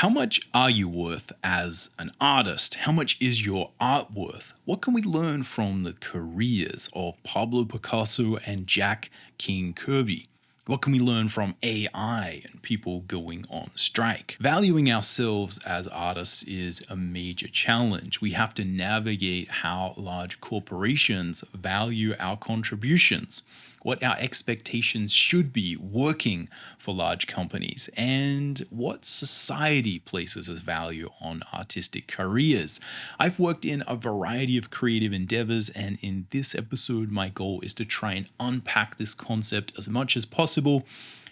How much are you worth as an artist? How much is your art worth? What can we learn from the careers of Pablo Picasso and Jack King Kirby? What can we learn from AI and people going on strike? Valuing ourselves as artists is a major challenge. We have to navigate how large corporations value our contributions, what our expectations should be working for large companies, and what society places as value on artistic careers. I've worked in a variety of creative endeavors, and in this episode, my goal is to try and unpack this concept as much as possible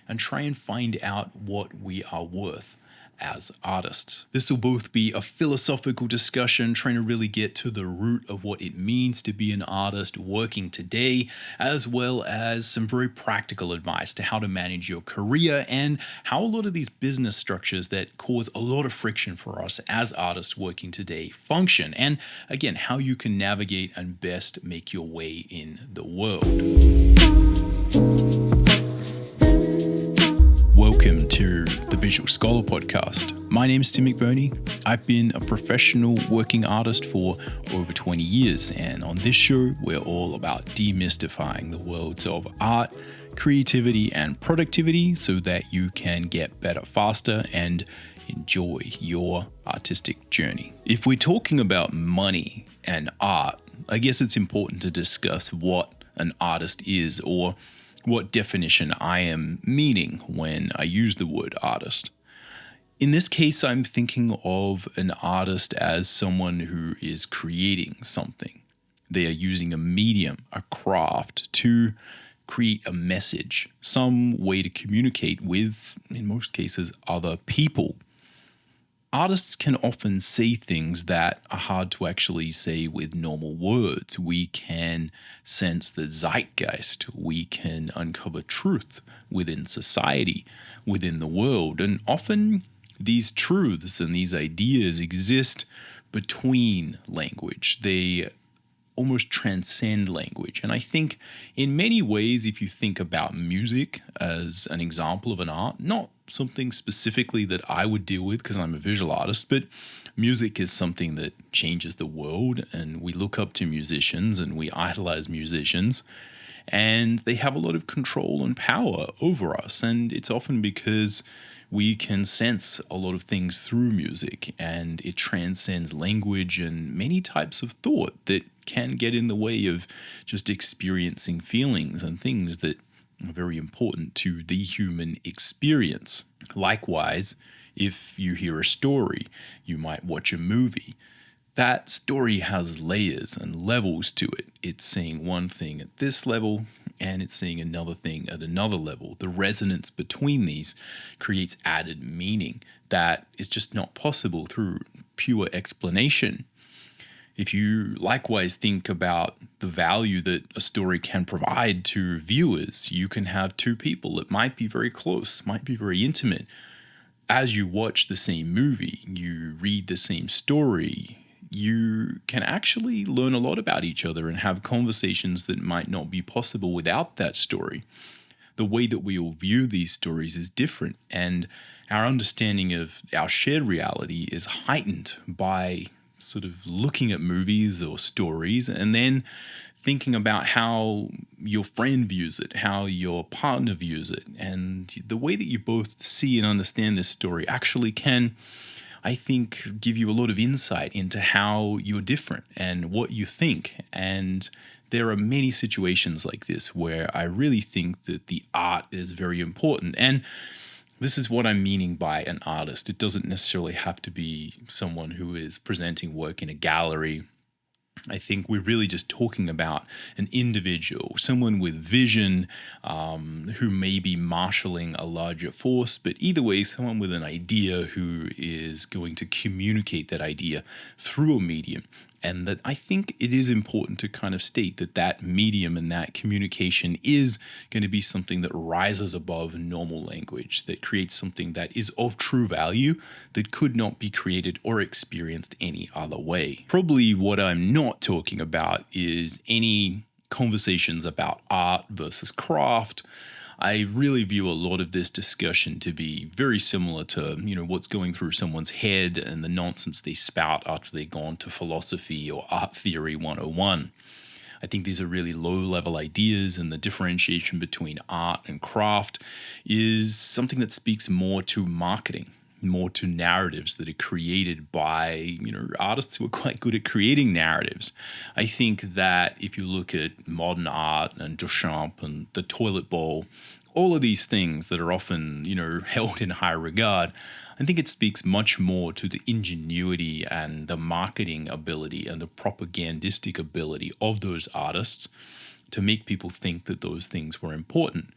and try and find out what we are worth as artists. This will both be a philosophical discussion, trying to really get to the root of what it means to be an artist working today, as well as some very practical advice to how to manage your career and how a lot of these business structures that cause a lot of friction for us as artists working today function. And again, how you can navigate and best make your way in the world. Welcome to the Visual Scholar Podcast. My name is Mcburnie. I've been a professional working artist for over 20 years, and on this show, we're all about demystifying the worlds of art, creativity, and productivity so that you can get better faster and enjoy your artistic journey. If we're talking about money and art, I guess it's important to discuss what an artist is, or what definition I am meaning when I use the word artist. In this case, I'm thinking of an artist as someone who is creating something. They are using a medium, a craft, to create a message, some way to communicate with, in most cases, other people. Artists can often say things that are hard to actually say with normal words. We can sense the zeitgeist. We can uncover truth within society, within the world. And often these truths and these ideas exist between language. They almost transcend language. And I think in many ways, if you think about music as an example of an art, not something specifically that I would deal with because I'm a visual artist, but music is something that changes the world, and we look up to musicians and we idolize musicians, and they have a lot of control and power over us. And it's often because we can sense a lot of things through music, and it transcends language and many types of thought that can get in the way of just experiencing feelings and things that are very important to the human experience. Likewise, if you hear a story, you might watch a movie. That story has layers and levels to it. It's saying one thing at this level, and it's saying another thing at another level. The resonance between these creates added meaning that is just not possible through pure explanation. If you likewise think about the value that a story can provide to viewers, you can have two people that might be very close, might be very intimate. As you watch the same movie, you read the same story, you can actually learn a lot about each other and have conversations that might not be possible without that story. The way that we all view these stories is different, and our understanding of our shared reality is heightened by sort of looking at movies or stories and then thinking about how your friend views it, how your partner views it. And the way that you both see and understand this story actually can, I think, give you a lot of insight into how you're different and what you think. And there are many situations like this where I really think that the art is very important. And this is what I'm meaning by an artist. It doesn't necessarily have to be someone who is presenting work in a gallery. I think we're really just talking about an individual, someone with vision, who may be marshalling a larger force, but either way, someone with an idea who is going to communicate that idea through a medium. And that I think it is important to kind of state that that medium and that communication is going to be something that rises above normal language, that creates something that is of true value that could not be created or experienced any other way. Probably what I'm not talking about is any conversations about art versus craft. I really view a lot of this discussion to be very similar to, what's going through someone's head and the nonsense they spout after they've gone to philosophy or art theory 101. I think these are really low-level ideas, and the differentiation between art and craft is something that speaks more to marketing, more to narratives that are created by, artists who are quite good at creating narratives. I think that if you look at modern art and Duchamp and the toilet bowl, all of these things that are often, held in high regard, I think it speaks much more to the ingenuity and the marketing ability and the propagandistic ability of those artists to make people think that those things were important.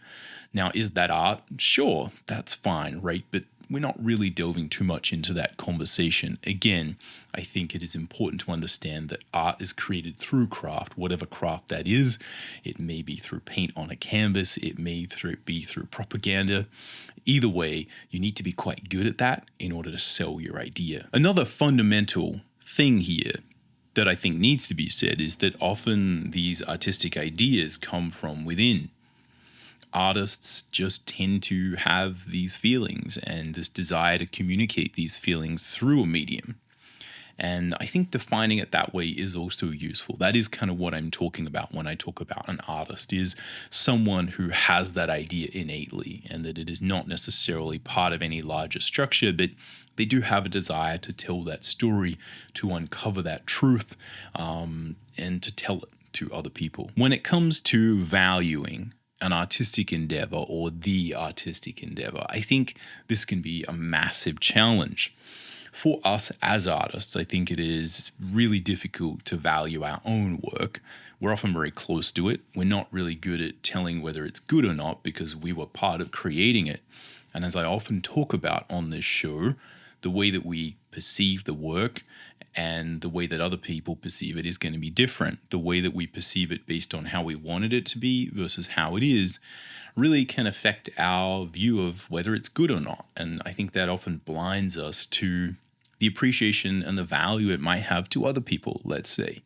Now, is that art? Sure, that's fine, right? But we're not really delving too much into that conversation. Again, I think it is important to understand that art is created through craft, whatever craft that is. It may be through paint on a canvas. It may be through propaganda. Either way, you need to be quite good at that in order to sell your idea. Another fundamental thing here that I think needs to be said is that often these artistic ideas come from within. Artists just tend to have these feelings and this desire to communicate these feelings through a medium. And I think defining it that way is also useful. That is kind of what I'm talking about when I talk about an artist, is someone who has that idea innately, and that it is not necessarily part of any larger structure, but they do have a desire to tell that story, to uncover that truth, and to tell it to other people. When it comes to valuing an artistic endeavor or the artistic endeavor, I think this can be a massive challenge. For us as artists, I think it is really difficult to value our own work. We're often very close to it. We're not really good at telling whether it's good or not because we were part of creating it. And as I often talk about on this show, the way that we perceive the work and the way that other people perceive it is going to be different. The way that we perceive it based on how we wanted it to be versus how it is really can affect our view of whether it's good or not. And I think that often blinds us to the appreciation and the value it might have to other people, let's say.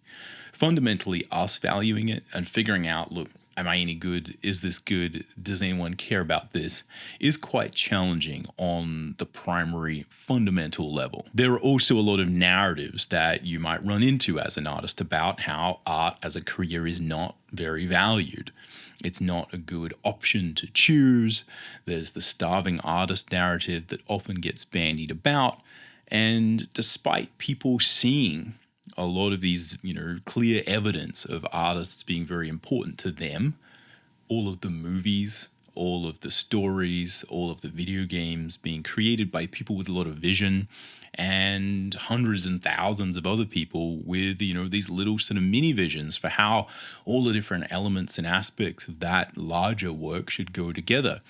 Fundamentally, us valuing it and figuring out, look, am I any good? Is this good? Does anyone care about this? Is quite challenging on the primary fundamental level. There are also a lot of narratives that you might run into as an artist about how art as a career is not very valued. It's not a good option to choose. There's the starving artist narrative that often gets bandied about. And despite people seeing a lot of these, clear evidence of artists being very important to them, all of the movies, all of the stories, all of the video games being created by people with a lot of vision, and hundreds and thousands of other people with, these little sort of mini visions for how all the different elements and aspects of that larger work should go together.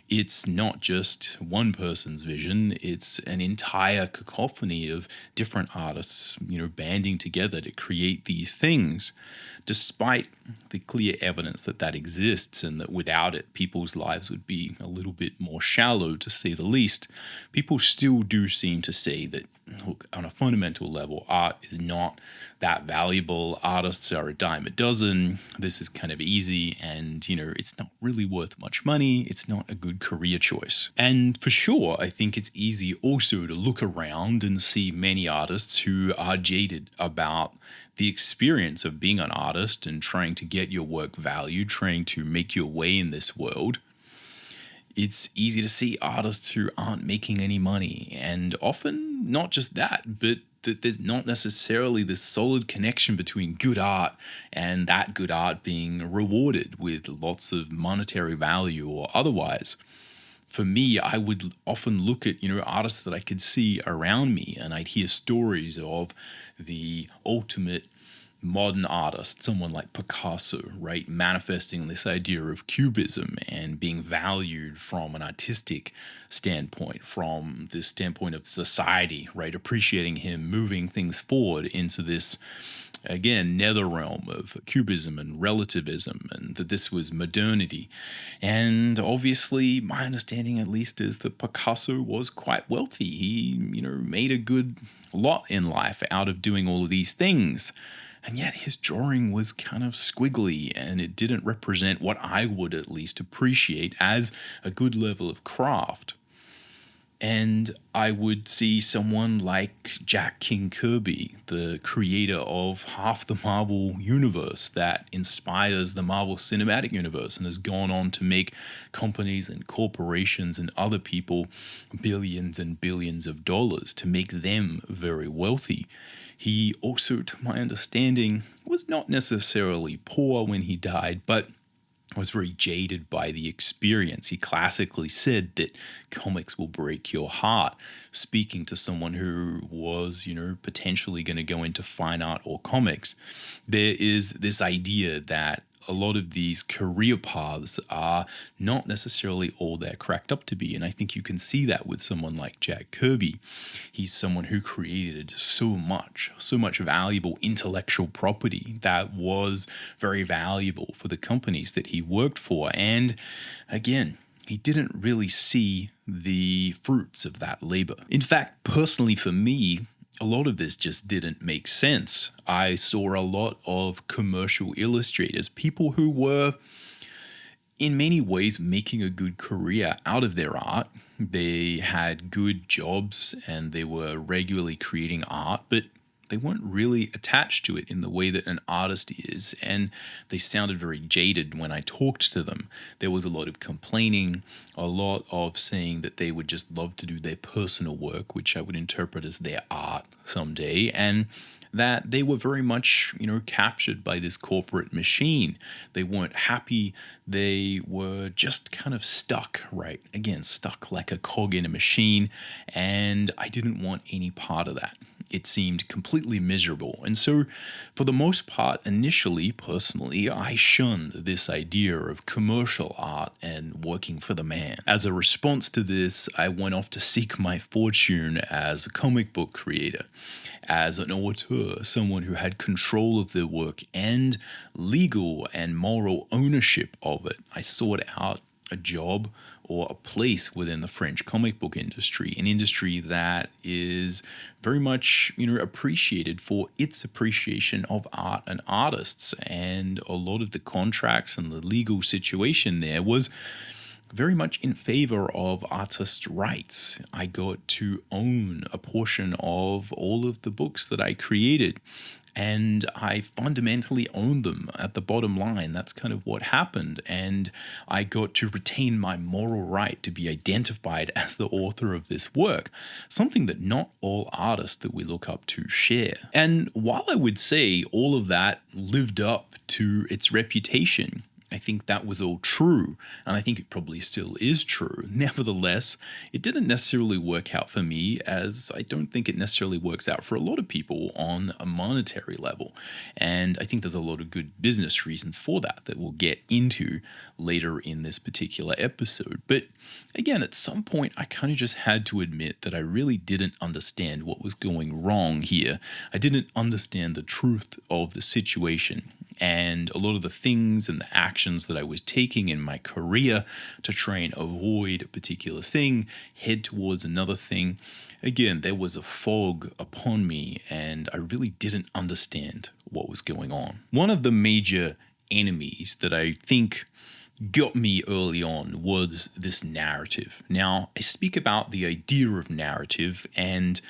It's not just one person's vision, it's an entire cacophony of different artists, banding together to create these things, despite the clear evidence that that exists and that without it, people's lives would be a little bit more shallow, to say the least. People still do seem to say that, look, on a fundamental level, art is not that valuable. Artists are a dime a dozen. This is kind of easy and, it's not really worth much money. It's not a good career choice. And for sure, I think it's easy also to look around and see many artists who are jaded about the experience of being an artist and trying to get your work valued, trying to make your way in this world. It's easy to see artists who aren't making any money, and often not just that, but that there's not necessarily this solid connection between good art and that good art being rewarded with lots of monetary value or otherwise. For me, I would often look at, artists that I could see around me, and I'd hear stories of the ultimate modern artist, someone like Picasso, right, manifesting this idea of cubism and being valued from an artistic standpoint, from this standpoint of society, right, appreciating him moving things forward into this, again, nether realm of cubism and relativism, and that this was modernity. And obviously, my understanding at least is that Picasso was quite wealthy. He, made a good lot in life out of doing all of these things. And yet his drawing was kind of squiggly and it didn't represent what I would at least appreciate as a good level of craft. And I would see someone like Jack King Kirby, the creator of half the Marvel universe that inspires the Marvel Cinematic Universe and has gone on to make companies and corporations and other people billions and billions of dollars, to make them very wealthy. He also, to my understanding, was not necessarily poor when he died, but was very jaded by the experience. He classically said that comics will break your heart, speaking to someone who was, potentially going to go into fine art or comics. There is this idea that a lot of these career paths are not necessarily all they're cracked up to be. And I think you can see that with someone like Jack Kirby. He's someone who created so much valuable intellectual property that was very valuable for the companies that he worked for. And again, he didn't really see the fruits of that labor. In fact, personally for me, a lot of this just didn't make sense. I saw a lot of commercial illustrators, people who were in many ways making a good career out of their art. They had good jobs and they were regularly creating art, but they weren't really attached to it in the way that an artist is, and they sounded very jaded when I talked to them. There was a lot of complaining, a lot of saying that they would just love to do their personal work, which I would interpret as their art someday, and that they were very much, captured by this corporate machine. They weren't happy. They were just kind of stuck, right? Again, stuck like a cog in a machine, and I didn't want any part of that. It seemed completely miserable. And so, for the most part, initially, personally, I shunned this idea of commercial art and working for the man. As a response to this, I went off to seek my fortune as a comic book creator, as an auteur, someone who had control of their work and legal and moral ownership of it. I sought out a job or a place within the French comic book industry, an industry that is very much, appreciated for its appreciation of art and artists. And a lot of the contracts and the legal situation there was very much in favor of artist rights. I got to own a portion of all of the books that I created, and I fundamentally owned them at the bottom line. That's kind of what happened. And I got to retain my moral right to be identified as the author of this work, something that not all artists that we look up to share. And while I would say all of that lived up to its reputation, I think that was all true, and I think it probably still is true. Nevertheless, it didn't necessarily work out for me, as I don't think it necessarily works out for a lot of people on a monetary level. And I think there's a lot of good business reasons for that we'll get into later in this particular episode. But again, at some point, I kind of just had to admit that I really didn't understand what was going wrong here. I didn't understand the truth of the situation. And a lot of the things and the actions that I was taking in my career to try and avoid a particular thing, head towards another thing, again, there was a fog upon me and I really didn't understand what was going on. One of the major enemies that I think got me early on was this narrative. Now, I speak about the idea of narrative and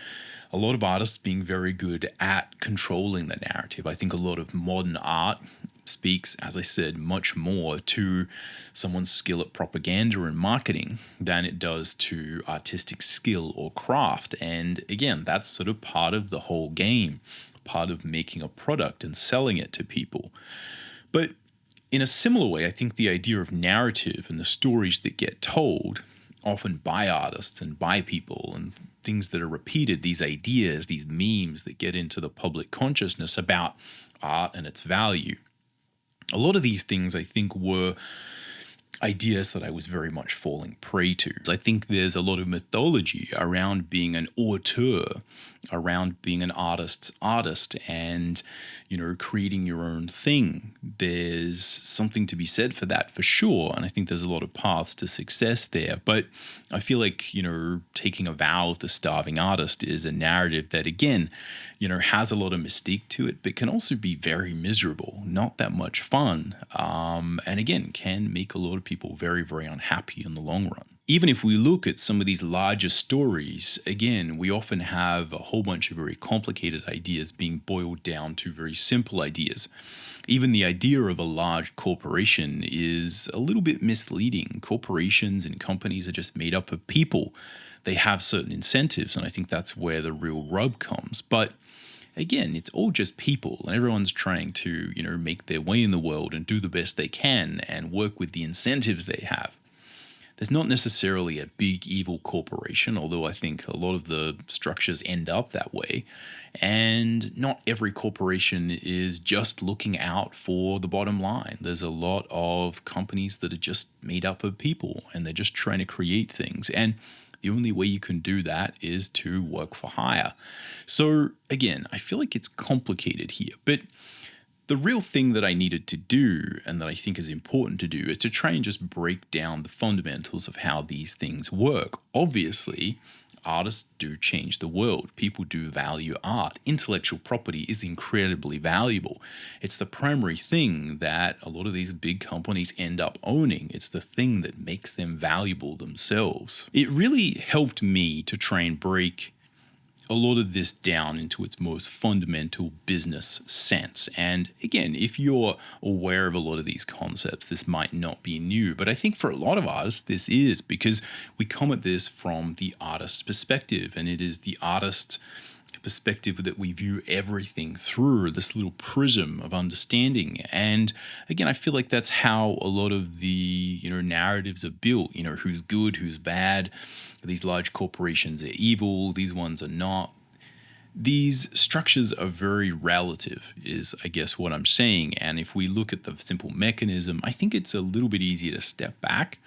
a lot of artists being very good at controlling the narrative. I think a lot of modern art speaks, as I said, much more to someone's skill at propaganda and marketing than it does to artistic skill or craft. And again, that's sort of part of the whole game, part of making a product and selling it to people. But in a similar way, I think the idea of narrative and the stories that get told, often by artists and by people, and things that are repeated, these ideas, these memes that get into the public consciousness about art and its value. A lot of these things, I think, were ideas that I was very much falling prey to. I think there's a lot of mythology around being an auteur, around being an artist's artist and, creating your own thing. There's something to be said for that for sure. And I think there's a lot of paths to success there. But I feel like, taking a vow of the starving artist is a narrative that, again, has a lot of mystique to it, but can also be very miserable, not that much fun, and again, can make a lot of people very, very unhappy in the long run. Even if we look at some of these larger stories, again, we often have a whole bunch of very complicated ideas being boiled down to very simple ideas. Even the idea of a large corporation is a little bit misleading. Corporations and companies are just made up of people. They have certain incentives, and I think that's where the real rub comes. But again, it's all just people, and everyone's trying to, make their way in the world and do the best they can and work with the incentives they have. There's not necessarily a big evil corporation, although I think a lot of the structures end up that way. And not every corporation is just looking out for the bottom line. There's a lot of companies that are just made up of people, and they're just trying to create things. And the only way you can do that is to work for hire. So again, I feel like it's complicated here, but the real thing that I needed to do, and that I think is important to do, is to try and just break down the fundamentals of how these things work. Obviously, artists do change the world. People do value art. Intellectual property is incredibly valuable. It's the primary thing that a lot of these big companies end up owning. It's the thing that makes them valuable themselves. It really helped me to try and break a lot of this down into its most fundamental business sense. And again, if you're aware of a lot of these concepts, this might not be new, but I think for a lot of artists, this is, because we come at this from the artist's perspective, and it is the artist's perspective that we view everything through, this little prism of understanding. And again, I feel like that's how a lot of the narratives are built. Who's good, who's bad. These large corporations are evil, these ones are not. These structures are very relative, is I guess what I'm saying. And if we look at the simple mechanism, I think it's a little bit easier to step back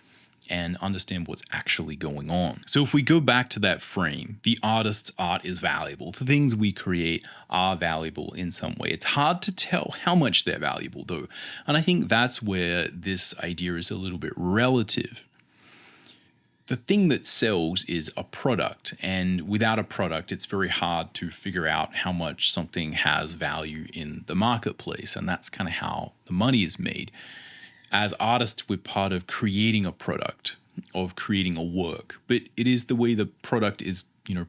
and understand what's actually going on. So if we go back to that frame, the artist's art is valuable. The things we create are valuable in some way. It's hard to tell how much they're valuable though. And I think that's where this idea is a little bit relative. The thing that sells is a product, and without a product, it's very hard to figure out how much something has value in the marketplace, and that's kind of how the money is made. As artists, we're part of creating a product, of creating a work, but it is the way the product is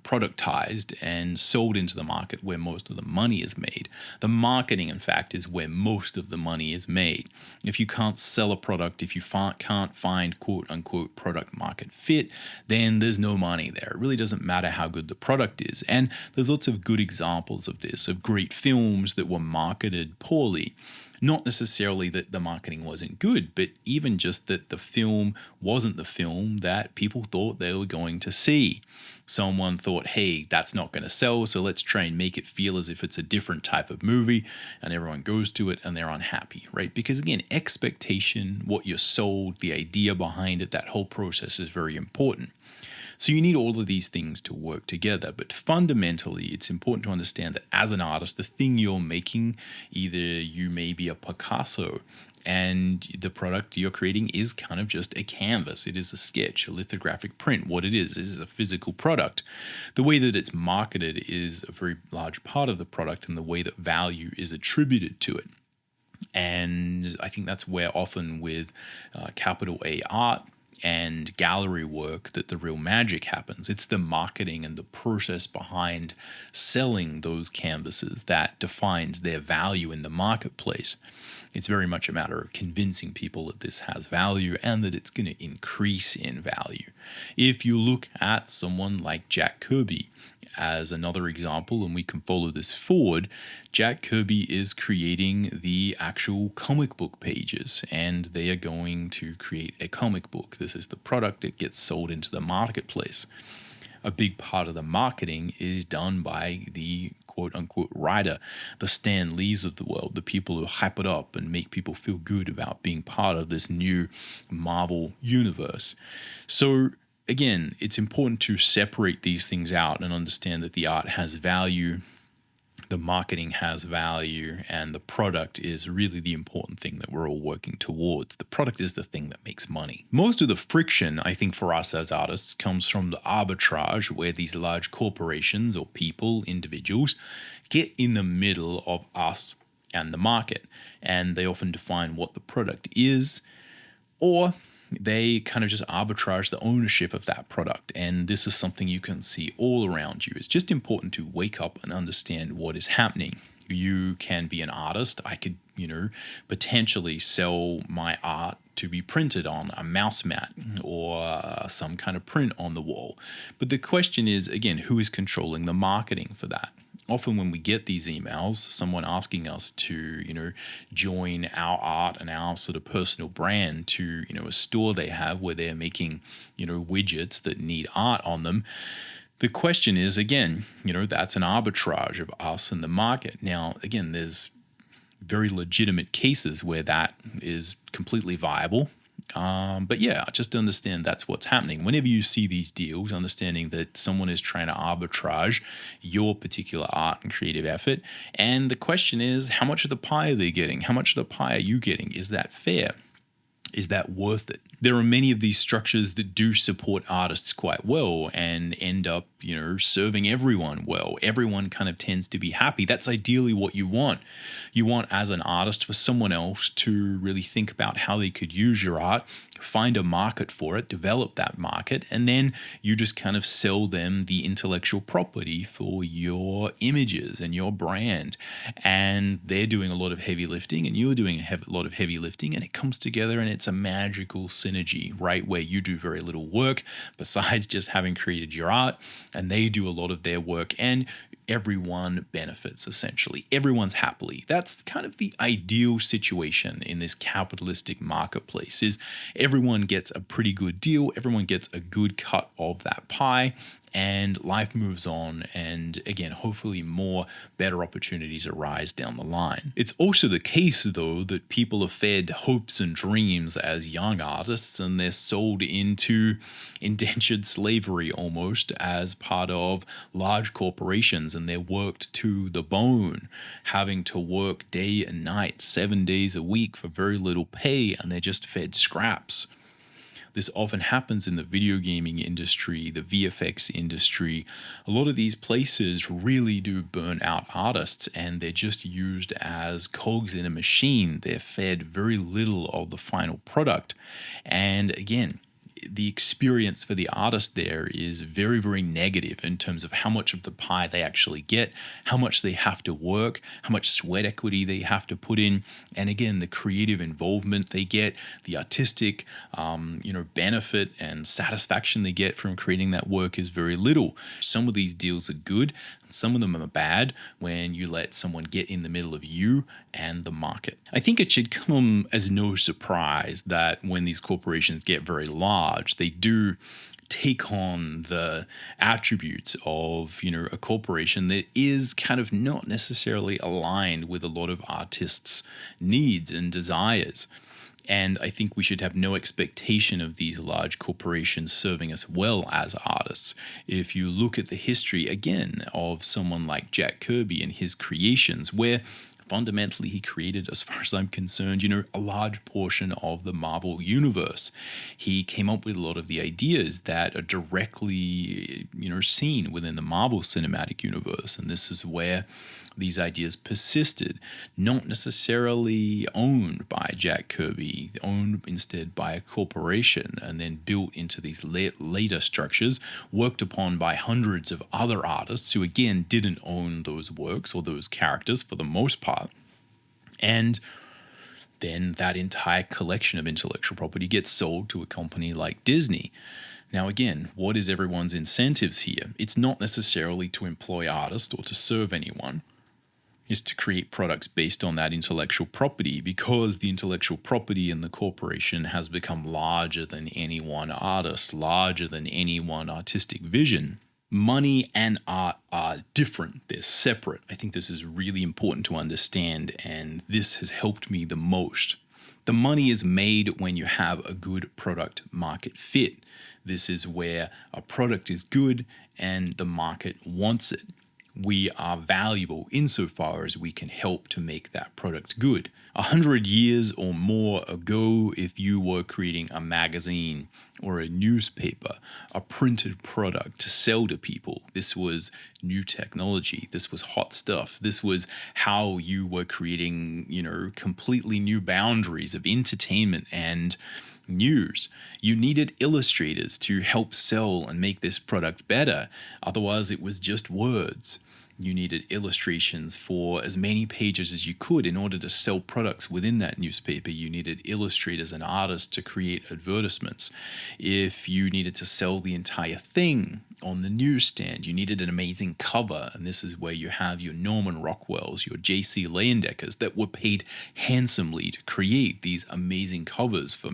productized and sold into the market where most of the money is made. The marketing, in fact, is where most of the money is made. If you can't sell a product, if you can't find quote unquote product market fit, then there's no money there. It really doesn't matter how good the product is. And there's lots of good examples of this, of great films that were marketed poorly. Not necessarily that the marketing wasn't good, but even just that the film wasn't the film that people thought they were going to see. Someone thought, hey, that's not going to sell, so let's try and make it feel as if it's a different type of movie, and everyone goes to it and they're unhappy, right? Because again, expectation, what you're sold, the idea behind it, that whole process is very important. So you need all of these things to work together. But fundamentally, it's important to understand that as an artist, the thing you're making, either you may be a Picasso and the product you're creating is kind of just a canvas. It is a sketch, a lithographic print. What it is a physical product. The way that it's marketed is a very large part of the product, and the way that value is attributed to it. And I think that's where often with capital A art and gallery work that the real magic happens. It's the marketing and the process behind selling those canvases that defines their value in the marketplace. It's very much a matter of convincing people that this has value and that it's going to increase in value. If you look at someone like Jack Kirby as another example, and we can follow this forward, Jack Kirby is creating the actual comic book pages, and they are going to create a comic book. This is the product that gets sold into the marketplace. A big part of the marketing is done by the quote-unquote writer, the Stan Lees of the world, the people who hype it up and make people feel good about being part of this new Marvel universe. So again, it's important to separate these things out and understand that the art has value the marketing has value, and the product is really the important thing that we're all working towards. The product is the thing that makes money. Most of the friction, I think, for us as artists comes from the arbitrage, where these large corporations or people, individuals, get in the middle of us and the market, and they often define what the product is, or they kind of just arbitrage the ownership of that product. And this is something you can see all around you. It's just important to wake up and understand what is happening. You can be an artist. I could, potentially sell my art to be printed on a mouse mat or some kind of print on the wall. But the question is, again, who is controlling the marketing for that? Often when we get these emails, someone asking us to, join our art and our sort of personal brand to, a store they have where they're making, widgets that need art on them. The question is, again, that's an arbitrage of us and the market. Now, again, there's very legitimate cases where that is completely viable. But yeah, just understand that's what's happening. Whenever you see these deals, understanding that someone is trying to arbitrage your particular art and creative effort. And the question is, how much of the pie are they getting? How much of the pie are you getting? Is that fair? Is that worth it? There are many of these structures that do support artists quite well and end up, serving everyone well. Everyone kind of tends to be happy. That's ideally what you want. You want, as an artist, for someone else to really think about how they could use your art, find a market for it, develop that market, and then you just kind of sell them the intellectual property for your images and your brand. And they're doing a lot of heavy lifting and you're doing a lot of heavy lifting, and it comes together and it's a magical synergy, right? Where you do very little work besides just having created your art, and they do a lot of their work, and everyone benefits, essentially. Everyone's happily. That's kind of the ideal situation in this capitalistic marketplace, is everyone gets a pretty good deal, everyone gets a good cut of that pie, and life moves on, and again, hopefully more better opportunities arise down the line. It's also the case, though, that people are fed hopes and dreams as young artists, and they're sold into indentured slavery almost as part of large corporations, and they're worked to the bone, having to work day and night, 7 days a week for very little pay, and they're just fed scraps. This often happens in the video gaming industry, the VFX industry. A lot of these places really do burn out artists, and they're just used as cogs in a machine. They're fed very little of the final product. And again, the experience for the artist there is very, very negative in terms of how much of the pie they actually get, how much they have to work, how much sweat equity they have to put in, and again, the creative involvement they get, the artistic, benefit and satisfaction they get from creating that work is very little. Some of these deals are good, some of them are bad when you let someone get in the middle of you and the market. I think it should come as no surprise that when these corporations get very large, they do take on the attributes of, a corporation that is kind of not necessarily aligned with a lot of artists' needs and desires. And I think we should have no expectation of these large corporations serving us well as artists. If you look at the history, again, of someone like Jack Kirby and his creations, where fundamentally he created, as far as I'm concerned, a large portion of the Marvel universe. He came up with a lot of the ideas that are directly, seen within the Marvel Cinematic Universe. And this is where these ideas persisted, not necessarily owned by Jack Kirby, owned instead by a corporation, and then built into these later structures, worked upon by hundreds of other artists who, again, didn't own those works or those characters for the most part. And then that entire collection of intellectual property gets sold to a company like Disney. Now, again, what is everyone's incentives here? It's not necessarily to employ artists or to serve anyone. Is to create products based on that intellectual property, because the intellectual property in the corporation has become larger than any one artist, larger than any one artistic vision. Money and art are different. They're separate. I think this is really important to understand, and this has helped me the most. The money is made when you have a good product market fit. This is where a product is good and the market wants it. we are valuable insofar as we can help to make that product good. 100 years or more ago, if you were creating a magazine or a newspaper, a printed product to sell to people, this was new technology. This was hot stuff. This was how you were creating, completely new boundaries of entertainment and news. You needed illustrators to help sell and make this product better. Otherwise, it was just words. You needed illustrations for as many pages as you could in order to sell products within that newspaper. You needed illustrators and artists to create advertisements. If you needed to sell the entire thing on the newsstand, you needed an amazing cover. And this is where you have your Norman Rockwells, your J.C. Leyendeckers that were paid handsomely to create these amazing covers for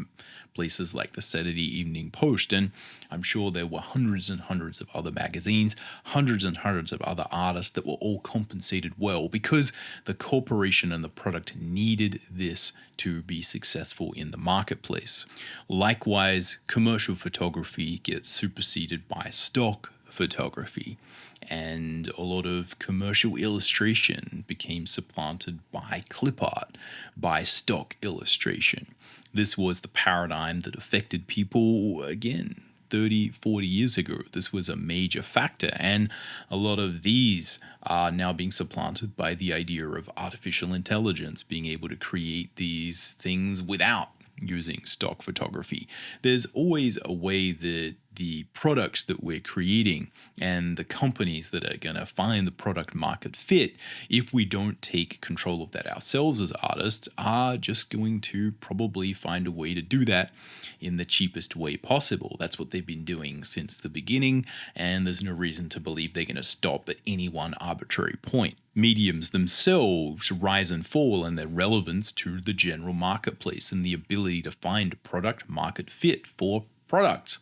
places like the Saturday Evening Post. And I'm sure there were hundreds and hundreds of other magazines, hundreds and hundreds of other artists that were all compensated well because the corporation and the product needed this to be successful in the marketplace. Likewise, commercial photography gets superseded by stock photography, and a lot of commercial illustration became supplanted by clip art, by stock illustration. This was the paradigm that affected people, again, 30, 40 years ago. This was a major factor, and a lot of these are now being supplanted by the idea of artificial intelligence being able to create these things without using stock photography. There's always a way that the products that we're creating and the companies that are going to find the product market fit, if we don't take control of that ourselves as artists, are just going to probably find a way to do that in the cheapest way possible. That's what they've been doing since the beginning, and there's no reason to believe they're going to stop at any one arbitrary point. Mediums themselves rise and fall in their relevance to the general marketplace and the ability to find product market fit for products.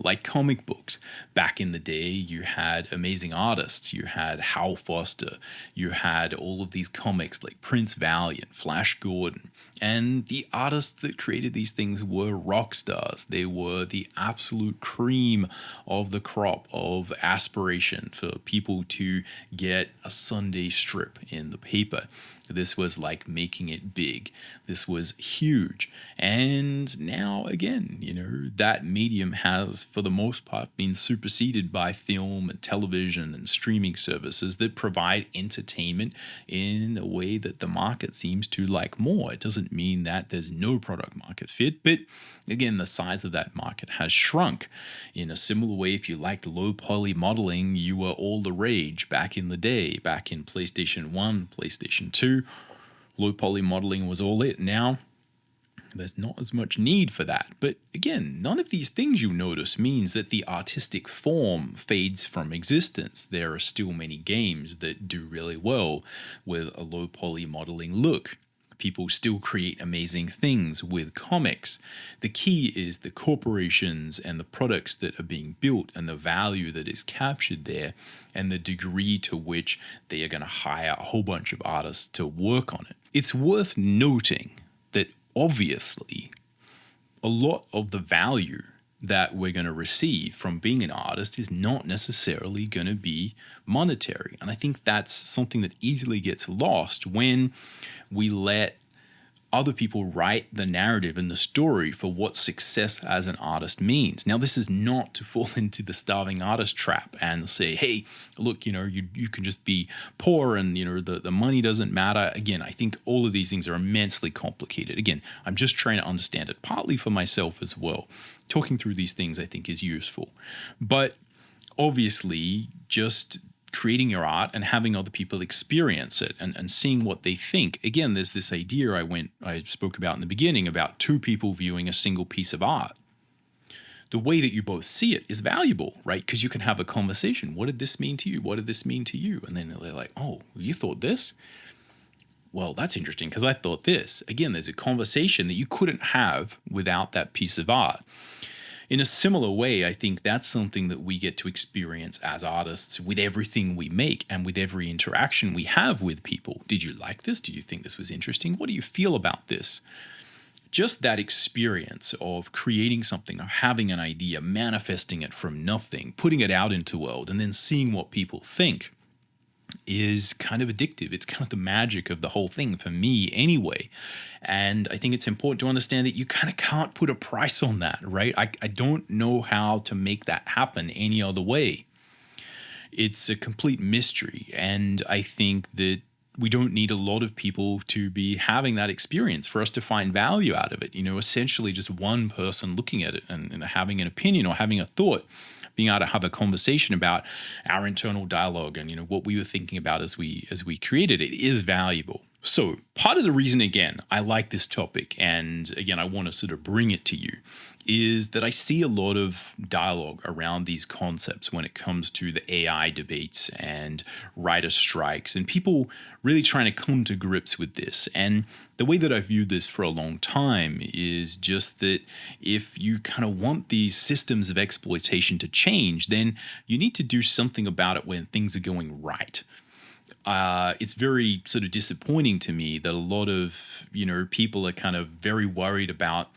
Like comic books. Back in the day, you had amazing artists. You had Hal Foster. You had all of these comics like Prince Valiant, Flash Gordon. And the artists that created these things were rock stars. They were the absolute cream of the crop of aspiration for people to get a Sunday strip in the paper. This was like making it big. This was huge. And now, again, that medium has, for the most part, been superseded by film and television and streaming services that provide entertainment in a way that the market seems to like more. It doesn't mean that there's no product market fit, but again, the size of that market has shrunk. In a similar way, if you liked low poly modeling, you were all the rage back in the day, back in PlayStation 1, PlayStation 2. Low poly modeling was all it. Now, there's not as much need for that. But again, none of these things you notice means that the artistic form fades from existence. There are still many games that do really well with a low poly modeling look. People still create amazing things with comics. The key is the corporations and the products that are being built and the value that is captured there and the degree to which they are going to hire a whole bunch of artists to work on it. It's worth noting that obviously a lot of the value that we're going to receive from being an artist is not necessarily going to be monetary. And I think that's something that easily gets lost when we let other people write the narrative and the story for what success as an artist means. Now, this is not to fall into the starving artist trap and say, hey, look, you can just be poor and, the money doesn't matter. Again, I think all of these things are immensely complicated. Again, I'm just trying to understand it, partly for myself as well. Talking through these things, I think, is useful. But obviously, just creating your art and having other people experience it and seeing what they think. Again, there's this idea I spoke about in the beginning about two people viewing a single piece of art. The way that you both see it is valuable, right? Because you can have a conversation. What did this mean to you? What did this mean to you? And then they're like, oh, you thought this? Well, that's interesting because I thought this. Again, there's a conversation that you couldn't have without that piece of art. In a similar way, I think that's something that we get to experience as artists with everything we make and with every interaction we have with people. Did you like this? Did you think this was interesting? What do you feel about this? Just that experience of creating something or having an idea, manifesting it from nothing, putting it out into the world, and then seeing what people think. is kind of addictive. It's kind of the magic of the whole thing for me anyway. And I think it's important to understand that you kind of can't put a price on that, right? I don't know how to make that happen any other way. It's a complete mystery. And I think that we don't need a lot of people to be having that experience for us to find value out of it. Essentially just one person looking at it and having an opinion or having a thought, being able to have a conversation about our internal dialogue and what we were thinking about as we created it is valuable. So part of the reason, again, I like this topic, and again, I want to sort of bring it to you, is that I see a lot of dialogue around these concepts when it comes to the AI debates and writer strikes and people really trying to come to grips with this. And the way that I've viewed this for a long time is just that if you kind of want these systems of exploitation to change, then you need to do something about it when things are going right. It's very sort of disappointing to me that a lot of, people are kind of very worried about,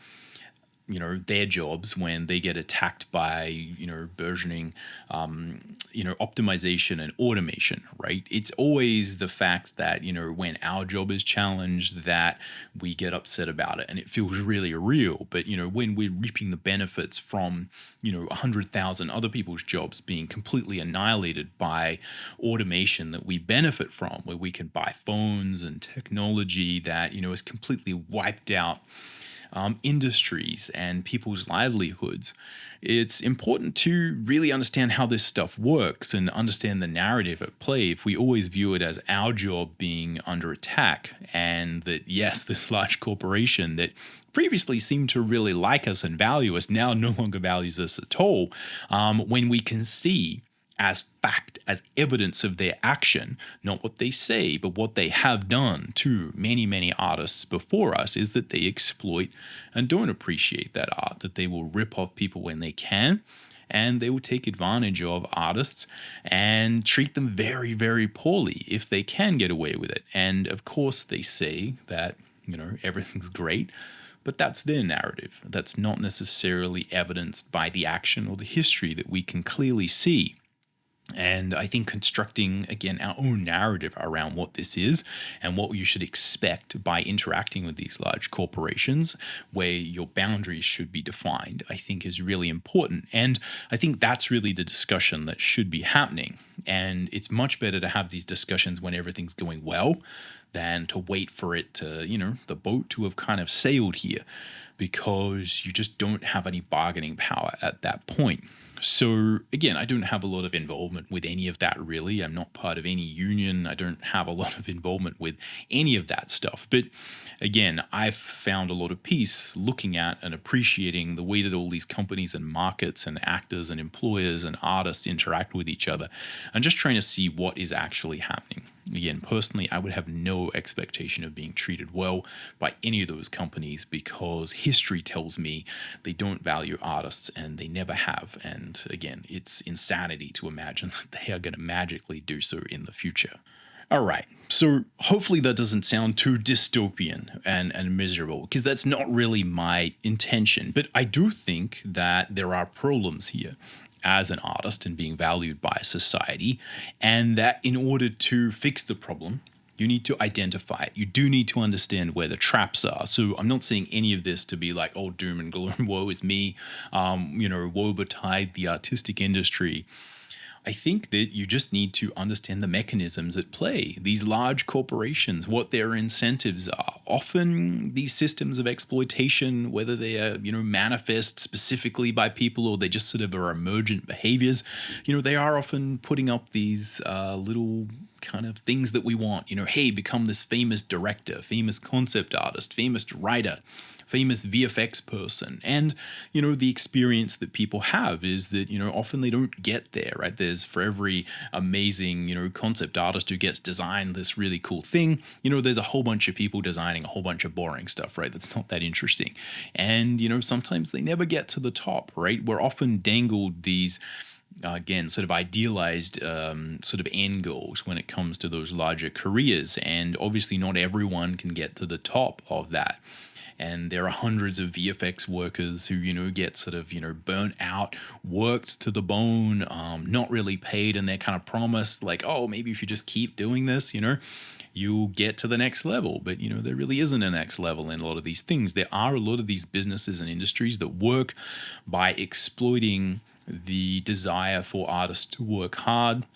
their jobs when they get attacked by, burgeoning, optimization and automation, right? It's always the fact that, when our job is challenged that we get upset about it and it feels really real. But, when we're reaping the benefits from, 100,000 other people's jobs being completely annihilated by automation that we benefit from, where we can buy phones and technology that, is completely wiped out industries and people's livelihoods, it's important to really understand how this stuff works and understand the narrative at play if we always view it as our job being under attack, and that, yes, this large corporation that previously seemed to really like us and value us now no longer values us at all, when we can see as fact, as evidence of their action, not what they say, but what they have done to many, many artists before us, is that they exploit and don't appreciate that art, that they will rip off people when they can, and they will take advantage of artists and treat them very, very poorly if they can get away with it. And of course, they say that, everything's great, but that's their narrative. That's not necessarily evidenced by the action or the history that we can clearly see. And I think constructing, again, our own narrative around what this is and what you should expect by interacting with these large corporations, where your boundaries should be defined, I think is really important. And I think that's really the discussion that should be happening. And it's much better to have these discussions when everything's going well than to wait for it to, the boat to have kind of sailed here, because you just don't have any bargaining power at that point. So again, I don't have a lot of involvement with any of that, really. I'm not part of any union. I don't have a lot of involvement with any of that stuff. But again, I've found a lot of peace looking at and appreciating the way that all these companies and markets and actors and employers and artists interact with each other, and just trying to see what is actually happening. Again, personally, I would have no expectation of being treated well by any of those companies, because history tells me they don't value artists and they never have. And again, it's insanity to imagine that they are going to magically do so in the future. All right, so hopefully that doesn't sound too dystopian and miserable, because that's not really my intention. But I do think that there are problems here as an artist and being valued by society, and that in order to fix the problem, you need to identify it. You do need to understand where the traps are. So I'm not saying any of this to be like, oh, doom and gloom, woe is me, woe betide the artistic industry. I think that you just need to understand the mechanisms at play. These large corporations, what their incentives are. Often these systems of exploitation, whether they are, manifest specifically by people or they just sort of are emergent behaviors, they are often putting up these little kind of things that we want. Hey, become this famous director, famous concept artist, famous writer, famous VFX person. And, the experience that people have is that, often they don't get there, right? There's for every amazing, concept artist who gets designed this really cool thing, there's a whole bunch of people designing a whole bunch of boring stuff, right? That's not that interesting. And, sometimes they never get to the top, right? We're often dangled these again, sort of idealized sort of end goals when it comes to those larger careers. And obviously not everyone can get to the top of that. and there are hundreds of VFX workers who, get sort of, burnt out, worked to the bone, not really paid, and they're kind of promised like, oh, maybe if you just keep doing this, you'll get to the next level. But, there really isn't a next level in a lot of these things. There are a lot of these businesses and industries that work by exploiting the desire for artists to work hard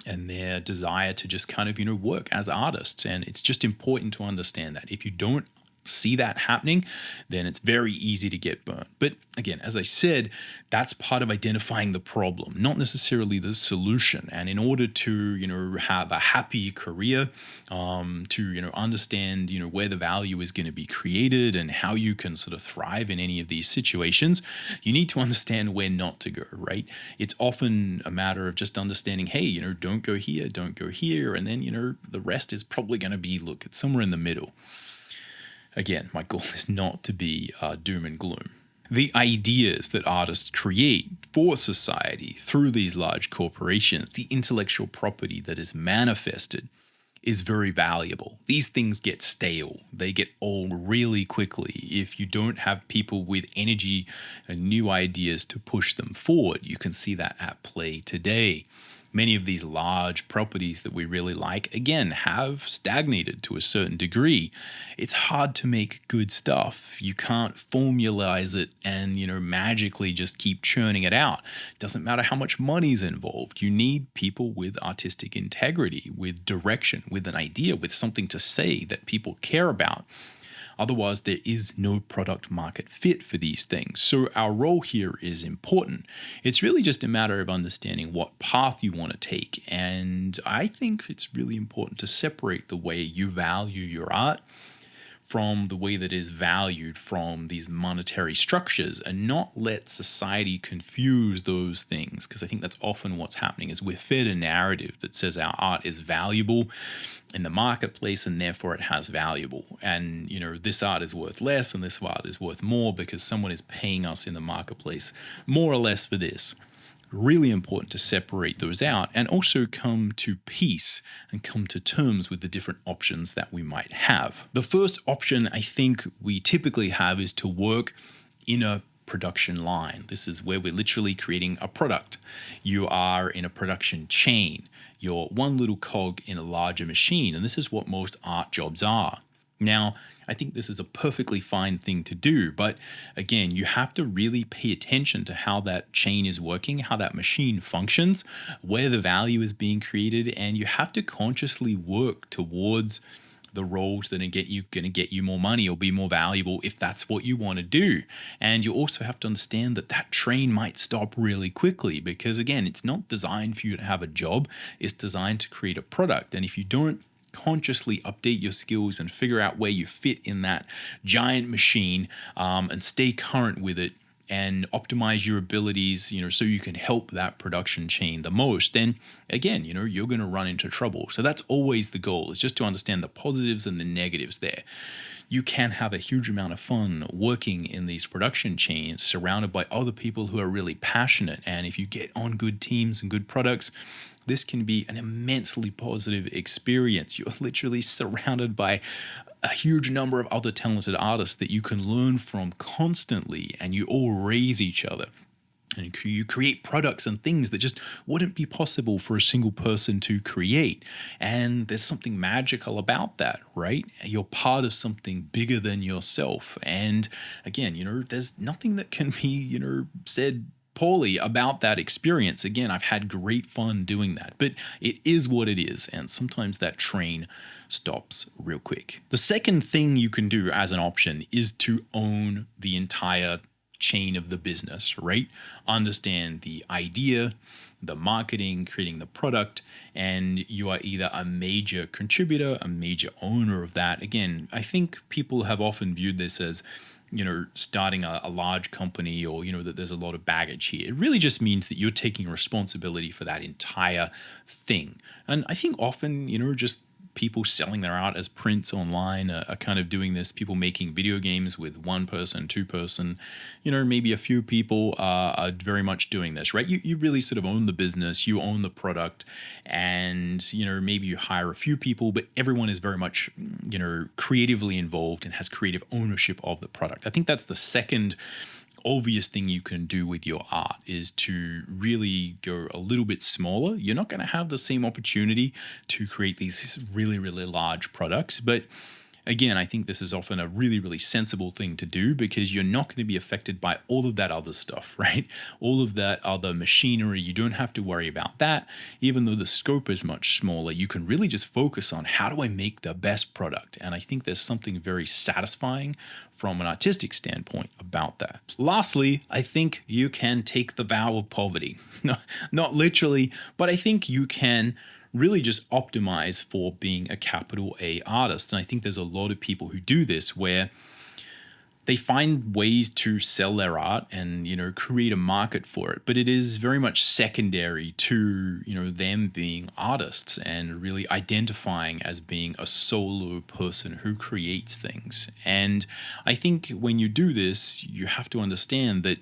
and their desire to just kind of, work as artists. And it's just important to understand that. If you don't see that happening, then it's very easy to get burnt. But again, as I said, that's part of identifying the problem, not necessarily the solution. And in order to, have a happy career, to, understand, where the value is going to be created and how you can sort of thrive in any of these situations, you need to understand where not to go, right? It's often a matter of just understanding, hey, don't go here, don't go here. And then, the rest is probably going to be, look, it's somewhere in the middle. Again, my goal is not to be doom and gloom. The ideas that artists create for society through these large corporations, the intellectual property that is manifested, is very valuable. These things get stale. They get old really quickly if you don't have people with energy and new ideas to push them forward. You can see that at play today. Many of these large properties that we really like, again, have stagnated to a certain degree. It's hard to make good stuff. You can't formalize it and, magically just keep churning it out. It doesn't matter how much money's involved. You need people with artistic integrity, with direction, with an idea, with something to say that people care about. Otherwise, there is no product market fit for these things. So our role here is important. It's really just a matter of understanding what path you want to take. And I think it's really important to separate the way you value your art from the way that is valued from these monetary structures, and not let society confuse those things. Because I think that's often what's happening is we're fed a narrative that says our art is valuable in the marketplace and therefore it has valuable. And, this art is worth less and this art is worth more because someone is paying us in the marketplace more or less for this. Really important to separate those out and also come to peace and come to terms with the different options that we might have. The first option I think we typically have is to work in a production line. This is where we're literally creating a product. You are in a production chain. You're one little cog in a larger machine, and this is what most art jobs are. Now, I think this is a perfectly fine thing to do, but again, you have to really pay attention to how that chain is working, how that machine functions, where the value is being created, and you have to consciously work towards the roles that are going to get you more money or be more valuable if that's what you want to do. And you also have to understand that that train might stop really quickly because, again, it's not designed for you to have a job. It's designed to create a product. And if you don't consciously update your skills and figure out where you fit in that giant machine and stay current with it and optimize your abilities, so you can help that production chain the most, then again, you're going to run into trouble. So that's always the goal, is just to understand the positives and the negatives there. You can have a huge amount of fun working in these production chains surrounded by other people who are really passionate. And if you get on good teams and good products, this can be an immensely positive experience. You're literally surrounded by a huge number of other talented artists that you can learn from constantly, and you all raise each other. And you create products and things that just wouldn't be possible for a single person to create. And there's something magical about that, right? You're part of something bigger than yourself. And again, there's nothing that can be, said poorly about that experience. Again, I've had great fun doing that, but it is what it is. And sometimes that train stops real quick. The second thing you can do as an option is to own the entire chain of the business, right? Understand the idea, the marketing, creating the product, and you are either a major contributor, a major owner of that. Again, I think people have often viewed this as starting a large company, or, that there's a lot of baggage here. It really just means that you're taking responsibility for that entire thing. And I think often, just people selling their art as prints online are kind of doing this. People making video games with one person, two person, maybe a few people are very much doing this, right? You really sort of own the business, you own the product, and, maybe you hire a few people, but everyone is very much, creatively involved and has creative ownership of the product. I think that's the second obvious thing you can do with your art, is to really go a little bit smaller. You're not going to have the same opportunity to create these really, really large products, but again, I think this is often a really, really sensible thing to do, because you're not going to be affected by all of that other stuff, right? All of that other machinery, you don't have to worry about that. Even though the scope is much smaller, you can really just focus on, how do I make the best product? And I think there's something very satisfying from an artistic standpoint about that. Lastly, I think you can take the vow of poverty. No, not literally, but I think you can really just optimize for being a capital A artist. And I think there's a lot of people who do this, where they find ways to sell their art and, create a market for it. But it is very much secondary to, them being artists and really identifying as being a solo person who creates things. And I think when you do this, you have to understand that,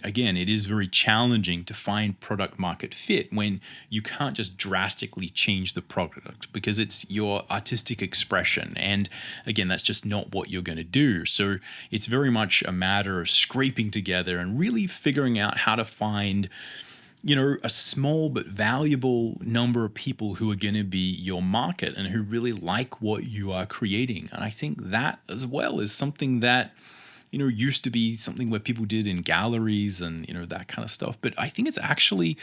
again, it is very challenging to find product market fit when you can't just drastically change the product, because it's your artistic expression. And again, that's just not what you're going to do. So it's very much a matter of scraping together and really figuring out how to find, a small but valuable number of people who are going to be your market and who really like what you are creating. And I think that as well is something that used to be something where people did in galleries and, that kind of stuff. But I think it's actually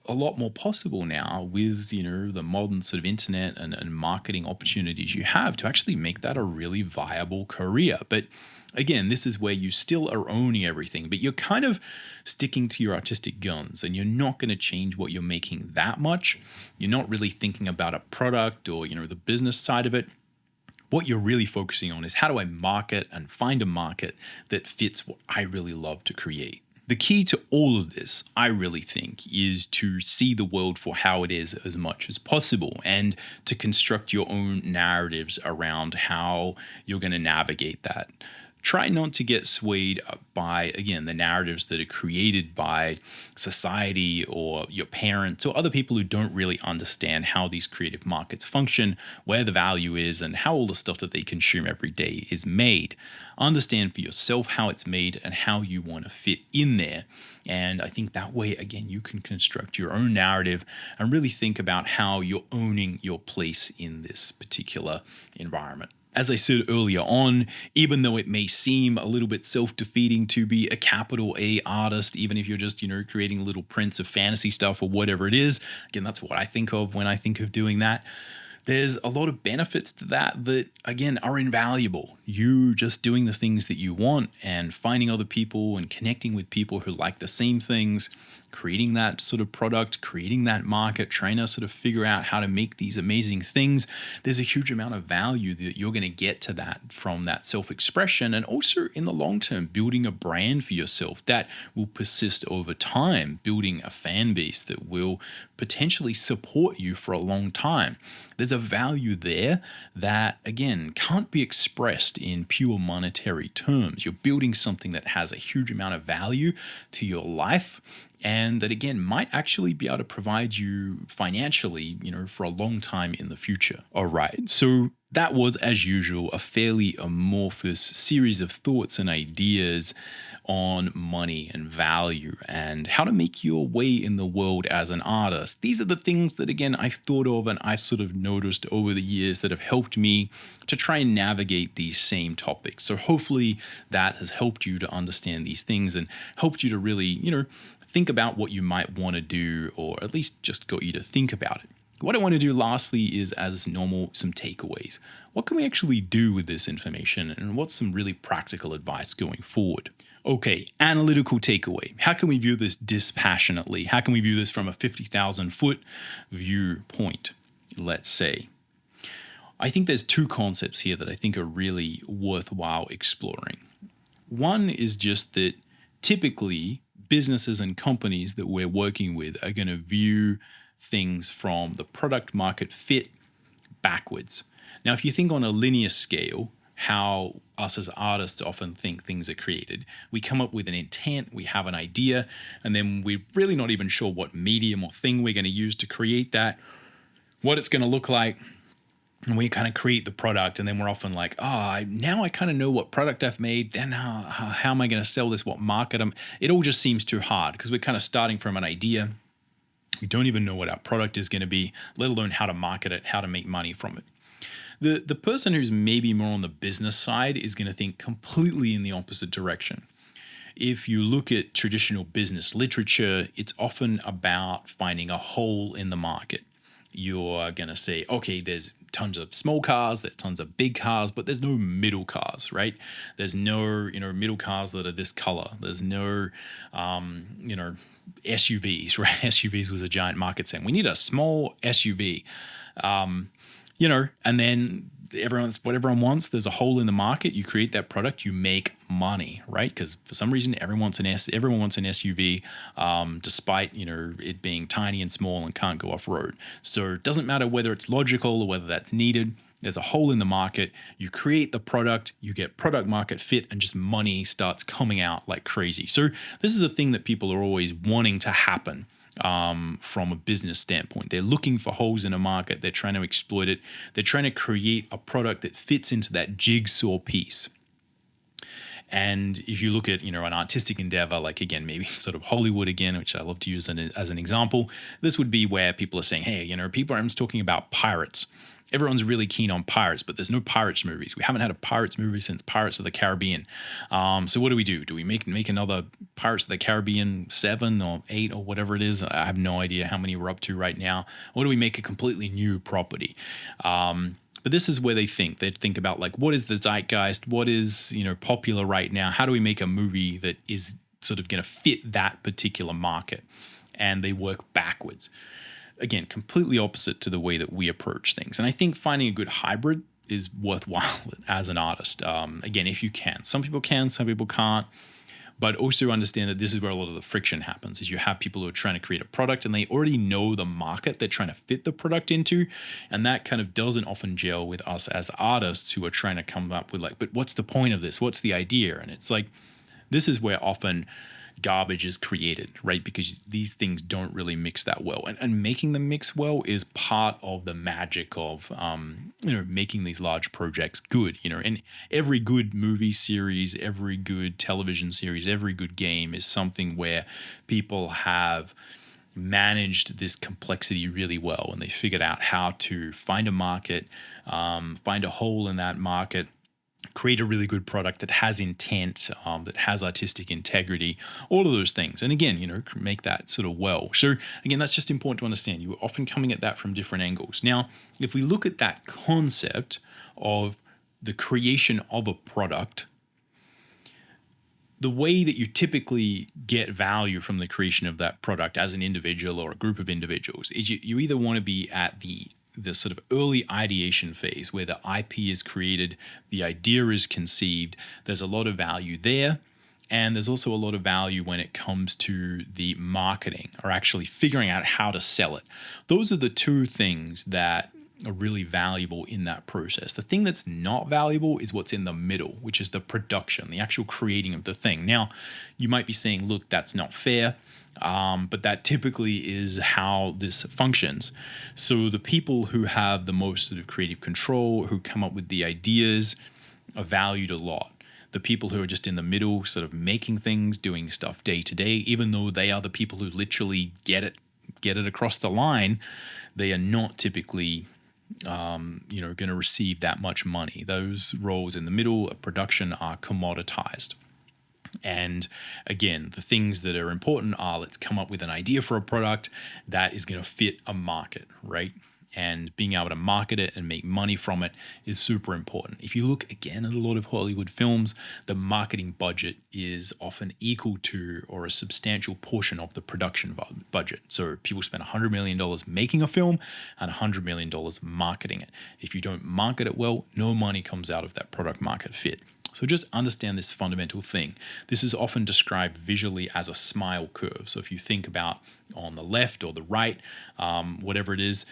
a lot more possible now with, the modern sort of internet and marketing opportunities you have to actually make that a really viable career. But again, this is where you still are owning everything, but you're kind of sticking to your artistic guns, and you're not going to change what you're making that much. You're not really thinking about a product or, the business side of it. What you're really focusing on is, how do I market and find a market that fits what I really love to create? The key to all of this, I really think, is to see the world for how it is as much as possible, and to construct your own narratives around how you're going to navigate that. Try not to get swayed by, again, the narratives that are created by society or your parents or other people who don't really understand how these creative markets function, where the value is, and how all the stuff that they consume every day is made. Understand for yourself how it's made and how you want to fit in there. And I think that way, again, you can construct your own narrative and really think about how you're owning your place in this particular environment. As I said earlier on, even though it may seem a little bit self-defeating to be a capital A artist, even if you're just, creating little prints of fantasy stuff or whatever it is, again, that's what I think of when I think of doing that. There's a lot of benefits to that, again, are invaluable. You just doing the things that you want and finding other people and connecting with people who like the same things, creating that sort of product, creating that market, trying to sort of figure out how to make these amazing things. There's a huge amount of value that you're going to get to that from that self-expression, and also in the long term, building a brand for yourself that will persist over time, building a fan base that will potentially support you for a long time. There's a value there that, again, can't be expressed in pure monetary terms. You're building something that has a huge amount of value to your life, and that, again, might actually be able to provide you financially, for a long time in the future. All right, so that was, as usual, a fairly amorphous series of thoughts and ideas on money and value and how to make your way in the world as an artist. These are the things that, again, I've thought of and I've sort of noticed over the years that have helped me to try and navigate these same topics. So hopefully that has helped you to understand these things and helped you to really, think about what you might want to do, or at least just got you to think about it. What I want to do lastly is, as normal, some takeaways. What can we actually do with this information, and what's some really practical advice going forward? Okay, analytical takeaway. How can we view this dispassionately? How can we view this from a 50,000 foot viewpoint, let's say? I think there's two concepts here that I think are really worthwhile exploring. One is just that typically businesses and companies that we're working with are going to view things from the product market fit backwards. Now, if you think on a linear scale, how us as artists often think things are created, we come up with an intent, we have an idea, and then we're really not even sure what medium or thing we're going to use to create that, what it's going to look like. And we kind of create the product, and then we're often like, now I kind of know what product I've made. Then how am I going to sell this? What market? It all just seems too hard because we're kind of starting from an idea. We don't even know what our product is going to be, let alone how to market it, how to make money from it. The person who's maybe more on the business side is going to think completely in the opposite direction. If you look at traditional business literature, it's often about finding a hole in the market. You're going to say, okay, there's tons of small cars, there's tons of big cars, but there's no middle cars, right? There's no, middle cars that are this color. There's no, SUVs, right? SUVs was a giant market segment. We need a small SUV, and then what everyone wants. There's a hole in the market. You create that product, you make money, right? Because for some reason, everyone wants an SUV, despite it being tiny and small and can't go off road. So it doesn't matter whether it's logical or whether that's needed. There's a hole in the market. You create the product, you get product market fit, and just money starts coming out like crazy. So this is a thing that people are always wanting to happen. From a business standpoint, they're looking for holes in a market. They're trying to exploit it. They're trying to create a product that fits into that jigsaw piece. And if you look at, an artistic endeavor, like again, maybe sort of Hollywood again, which I love to use as an example, this would be where people are saying, hey, people are talking about pirates. Everyone's really keen on pirates, but there's no Pirates movies. We haven't had a Pirates movie since Pirates of the Caribbean. So what do we do? Do we make another Pirates of the Caribbean 7 or 8 or whatever it is? I have no idea how many we're up to right now. Or do we make a completely new property? But this is where they think about like, what is the zeitgeist? What is, popular right now? How do we make a movie that is sort of going to fit that particular market? And they work backwards. Again, completely opposite to the way that we approach things. And I think finding a good hybrid is worthwhile as an artist. Again, if you can. Some people can, some people can't. But also understand that this is where a lot of the friction happens, is you have people who are trying to create a product and they already know the market they're trying to fit the product into. And that kind of doesn't often gel with us as artists who are trying to come up with like, but what's the point of this? What's the idea? And it's like, this is where often garbage is created, right? Because these things don't really mix that well. And making them mix well is part of the magic of, making these large projects good, and every good movie series, every good television series, every good game is something where people have managed this complexity really well. And they figured out how to find a market, find a hole in that market, create a really good product that has intent, that has artistic integrity, all of those things. And again, make that sort of well. So again, that's just important to understand. You're often coming at that from different angles. Now, if we look at that concept of the creation of a product, the way that you typically get value from the creation of that product as an individual or a group of individuals is you either want to be at the sort of early ideation phase where the IP is created, the idea is conceived, there's a lot of value there. And there's also a lot of value when it comes to the marketing or actually figuring out how to sell it. Those are the two things that are really valuable in that process. The thing that's not valuable is what's in the middle, which is the production, the actual creating of the thing. Now, you might be saying, look, that's not fair, but that typically is how this functions. So the people who have the most sort of creative control, who come up with the ideas, are valued a lot. The people who are just in the middle, sort of making things, doing stuff day to day, even though they are the people who literally get it across the line, they are not typically going to receive that much money. Those roles in the middle of production are commoditized. And again, the things that are important are, let's come up with an idea for a product that is going to fit a market, right? And being able to market it and make money from it is super important. If you look again at a lot of Hollywood films, the marketing budget is often equal to or a substantial portion of the production budget. So people spend $100 million making a film and $100 million marketing it. If you don't market it well, no money comes out of that product market fit. So just understand this fundamental thing. This is often described visually as a smile curve. So if you think about on the left or the right, whatever it is,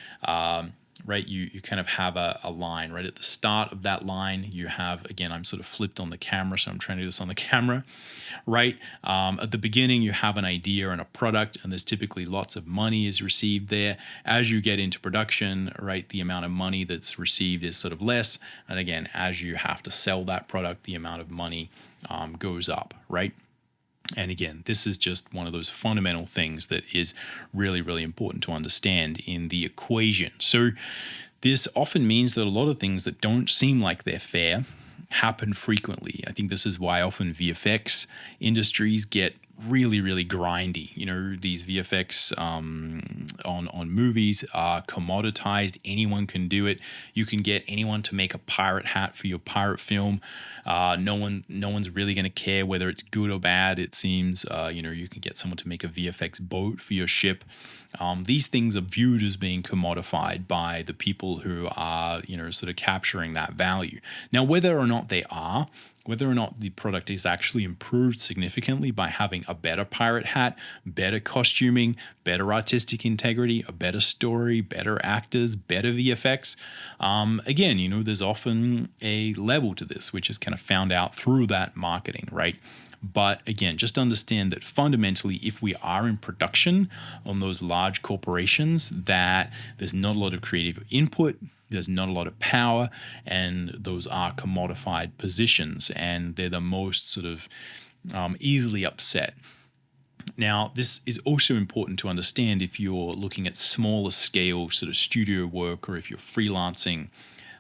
right? You kind of have a line, right? At the start of that line, you have, again, I'm sort of flipped on the camera, so I'm trying to do this on the camera, right? At the beginning, you have an idea and a product, and there's typically lots of money is received there. As you get into production, right, the amount of money that's received is sort of less. And again, as you have to sell that product, the amount of money goes up, right? And again, this is just one of those fundamental things that is really, really important to understand in the equation. So this often means that a lot of things that don't seem like they're fair happen frequently. I think this is why often VFX industries get really, really grindy. You know, these VFX on movies are commoditized. Anyone can do it. You can get anyone to make a pirate hat for your pirate film. No one's really going to care whether it's good or bad. It seems. You can get someone to make a VFX boat for your ship. These things are viewed as being commodified by the people who are, sort of capturing that value. Now, whether or not they are, whether or not the product is actually improved significantly by having a better pirate hat, better costuming, better artistic integrity, a better story, better actors, better VFX. Again, there's often a level to this, which is kind of found out through that marketing, right? But again, just understand that fundamentally, if we are in production on those large corporations, that there's not a lot of creative input, there's not a lot of power, and those are commodified positions, and they're the most sort of easily upset. Now, this is also important to understand if you're looking at smaller scale sort of studio work, or if you're freelancing,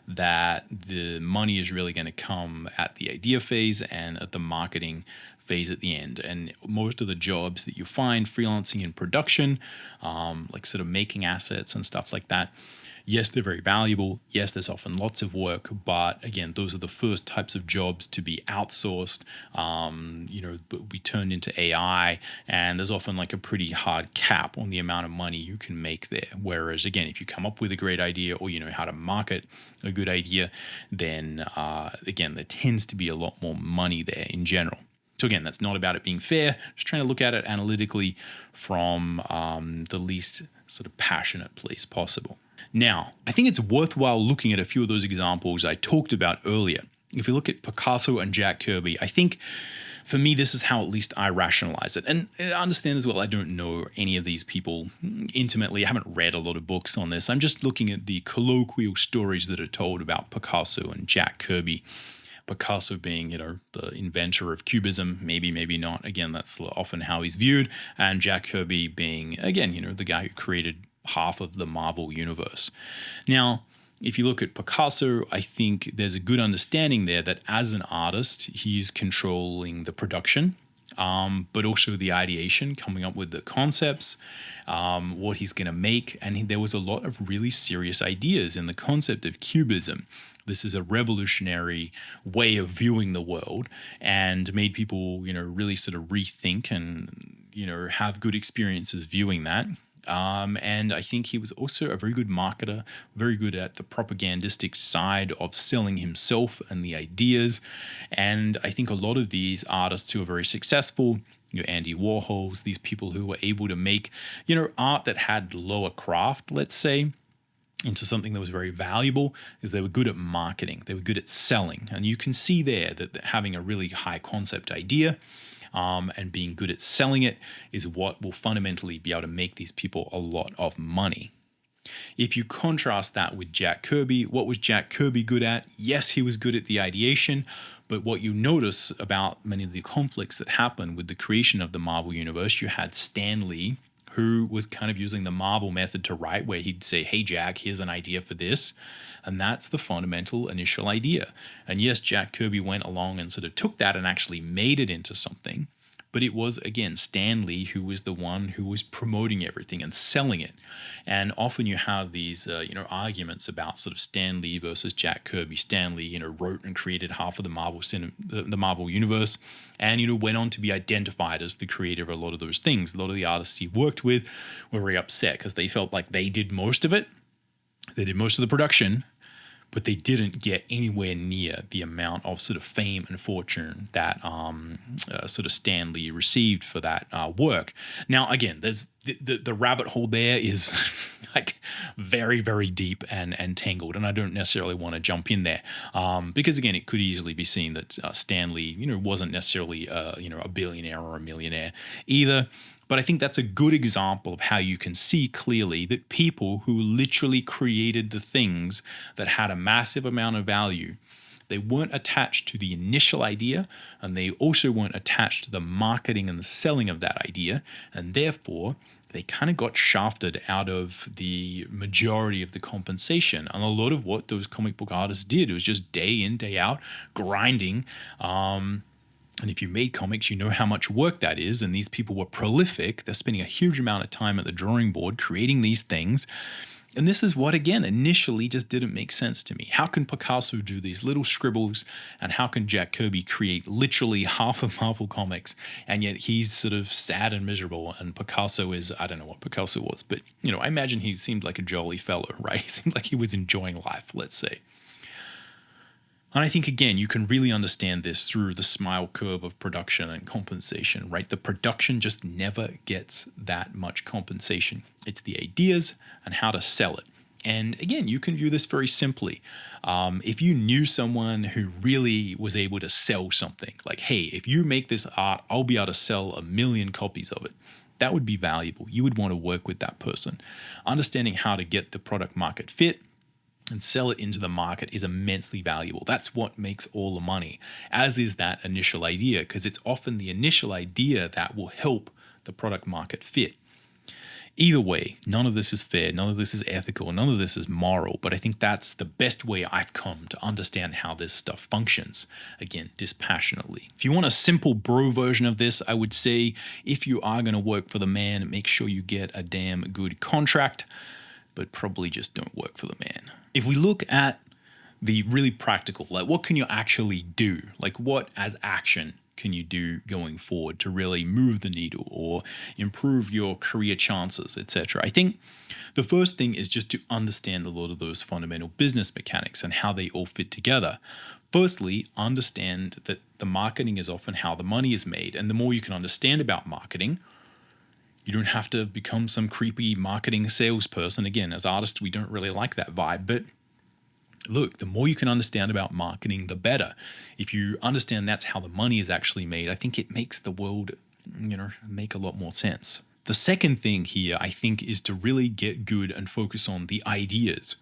that the money is really going to come at the idea phase and at the marketing phase at the end. And most of the jobs that you find freelancing in production, like sort of making assets and stuff like that, yes, they're very valuable. Yes, there's often lots of work, but again, those are the first types of jobs to be outsourced, be turned into AI, and there's often like a pretty hard cap on the amount of money you can make there. Whereas again, if you come up with a great idea, or you know how to market a good idea, then again, there tends to be a lot more money there in general. So again, that's not about it being fair, just trying to look at it analytically from the least sort of passionate place possible. Now, I think it's worthwhile looking at a few of those examples I talked about earlier. If you look at Picasso and Jack Kirby, I think for me, this is how at least I rationalize it. And I understand as well, I don't know any of these people intimately. I haven't read a lot of books on this. I'm just looking at the colloquial stories that are told about Picasso and Jack Kirby. Picasso being, the inventor of Cubism, maybe not. Again, that's often how he's viewed. And Jack Kirby being, again, the guy who created half of the Marvel universe. Now, if you look at Picasso, I think there's a good understanding there that as an artist, he's controlling the production, but also the ideation, coming up with the concepts, what he's going to make. And there was a lot of really serious ideas in the concept of Cubism. This is a revolutionary way of viewing the world, and made people, really sort of rethink and, have good experiences viewing that. And I think he was also a very good marketer, very good at the propagandistic side of selling himself and the ideas. And I think a lot of these artists who are very successful, Andy Warhols, these people who were able to make, art that had lower craft, let's say, into something that was very valuable, is they were good at marketing. They were good at selling. And you can see there that having a really high concept idea and being good at selling it is what will fundamentally be able to make these people a lot of money. If you contrast that with Jack Kirby, what was Jack Kirby good at? Yes, he was good at the ideation, but what you notice about many of the conflicts that happened with the creation of the Marvel Universe, you had Stan Lee, who was kind of using the Marvel method to write, where he'd say, hey, Jack, here's an idea for this. And that's the fundamental initial idea. And yes, Jack Kirby went along and sort of took that and actually made it into something. But it was, again, Stan Lee who was the one who was promoting everything and selling it. And often you have these, arguments about sort of Stan Lee versus Jack Kirby. Stan Lee, wrote and created half of the Marvel universe, and went on to be identified as the creator of a lot of those things. A lot of the artists he worked with were very upset because they felt like they did most of it. They did most of the production, but they didn't get anywhere near the amount of sort of fame and fortune that sort of Stan Lee received for that work. Now, again, there's the rabbit hole there is like very, very deep and tangled, and I don't necessarily want to jump in there because, again, it could easily be seen that Stan Lee, wasn't necessarily a billionaire or a millionaire either. But I think that's a good example of how you can see clearly that people who literally created the things that had a massive amount of value, they weren't attached to the initial idea, and they also weren't attached to the marketing and the selling of that idea, and therefore they kind of got shafted out of the majority of the compensation. And a lot of what those comic book artists did was just day in, day out, grinding. And if you made comics, you know how much work that is. And these people were prolific. They're spending a huge amount of time at the drawing board creating these things. And this is what, again, initially just didn't make sense to me. How can Picasso do these little scribbles? And how can Jack Kirby create literally half of Marvel Comics? And yet he's sort of sad and miserable. And Picasso is, I don't know what Picasso was, but, I imagine he seemed like a jolly fellow, right? He seemed like he was enjoying life, let's say. And I think, again, you can really understand this through the smile curve of production and compensation, right? The production just never gets that much compensation. It's the ideas and how to sell it. And again, you can view this very simply. If you knew someone who really was able to sell something, like, hey, if you make this art, I'll be able to sell 1 million copies of it. That would be valuable. You would want to work with that person. Understanding how to get the product market fit and sell it into the market is immensely valuable. That's what makes all the money, as is that initial idea, because it's often the initial idea that will help the product market fit. Either way, none of this is fair, none of this is ethical, none of this is moral, but I think that's the best way I've come to understand how this stuff functions, again, dispassionately. If you want a simple bro version of this, I would say if you are going to work for the man, make sure you get a damn good contract, but probably just don't work for the man. If we look at the really practical, like what can you actually do? Like what as action can you do going forward to really move the needle or improve your career chances, etc.? I think the first thing is just to understand a lot of those fundamental business mechanics and how they all fit together. Firstly, understand that the marketing is often how the money is made. And the more you can understand about marketing, you don't have to become some creepy marketing salesperson. Again, as artists, we don't really like that vibe. But look, the more you can understand about marketing, the better. If you understand that's how the money is actually made, I think it makes the world, make a lot more sense. The second thing here, I think, is to really get good and focus on the ideas.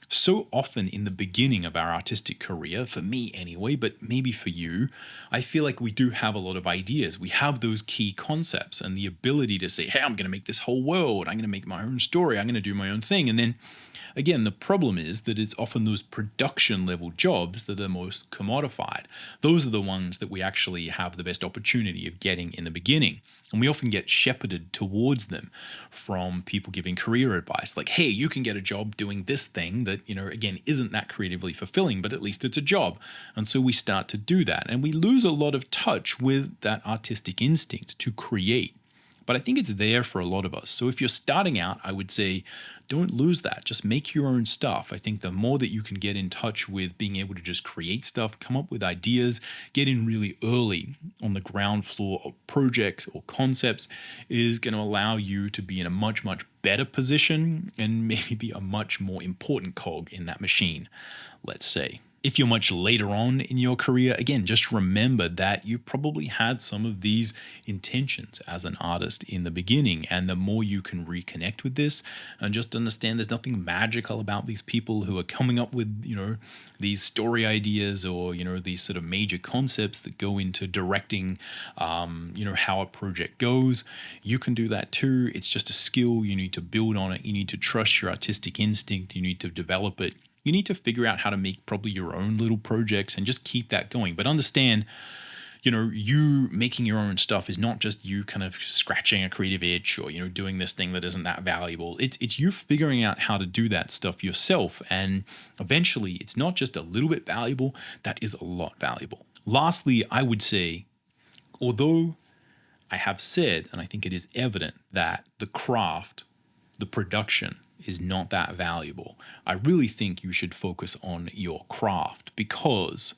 So often in the beginning of our artistic career, for me anyway, but maybe for you, I feel like we do have a lot of ideas. We have those key concepts and the ability to say, hey, I'm going to make this whole world. I'm going to make my own story. I'm going to do my own thing. And then again, the problem is that it's often those production level jobs that are most commodified. Those are the ones that we actually have the best opportunity of getting in the beginning. And we often get shepherded towards them from people giving career advice. Like, hey, you can get a job doing this thing that, again, isn't that creatively fulfilling, but at least it's a job. And so we start to do that. And we lose a lot of touch with that artistic instinct to create. But I think it's there for a lot of us. So if you're starting out, I would say, don't lose that. Just make your own stuff. I think the more that you can get in touch with being able to just create stuff, come up with ideas, get in really early on the ground floor of projects or concepts is going to allow you to be in a much, much better position and maybe be a much more important cog in that machine, let's say. If you're much later on in your career, again, just remember that you probably had some of these intentions as an artist in the beginning. And the more you can reconnect with this and just understand there's nothing magical about these people who are coming up with, these story ideas or, these sort of major concepts that go into directing, how a project goes. You can do that too. It's just a skill. You need to build on it. You need to trust your artistic instinct. You need to develop it. You need to figure out how to make probably your own little projects and just keep that going. But understand, you making your own stuff is not just you kind of scratching a creative itch or, doing this thing that isn't that valuable. It's you figuring out how to do that stuff yourself. And eventually it's not just a little bit valuable, that is a lot valuable. Lastly, I would say, although I have said, and I think it is evident that the craft, the production is not that valuable. I really think you should focus on your craft, because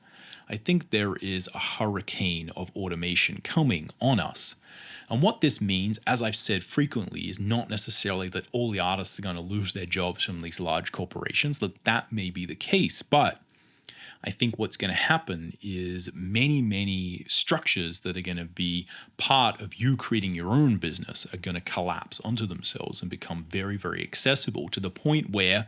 I think there is a hurricane of automation coming on us. And what this means, as I've said frequently, is not necessarily that all the artists are going to lose their jobs from these large corporations. Look, that may be the case, but I think what's going to happen is many structures that are going to be part of you creating your own business are going to collapse onto themselves and become very accessible, to the point where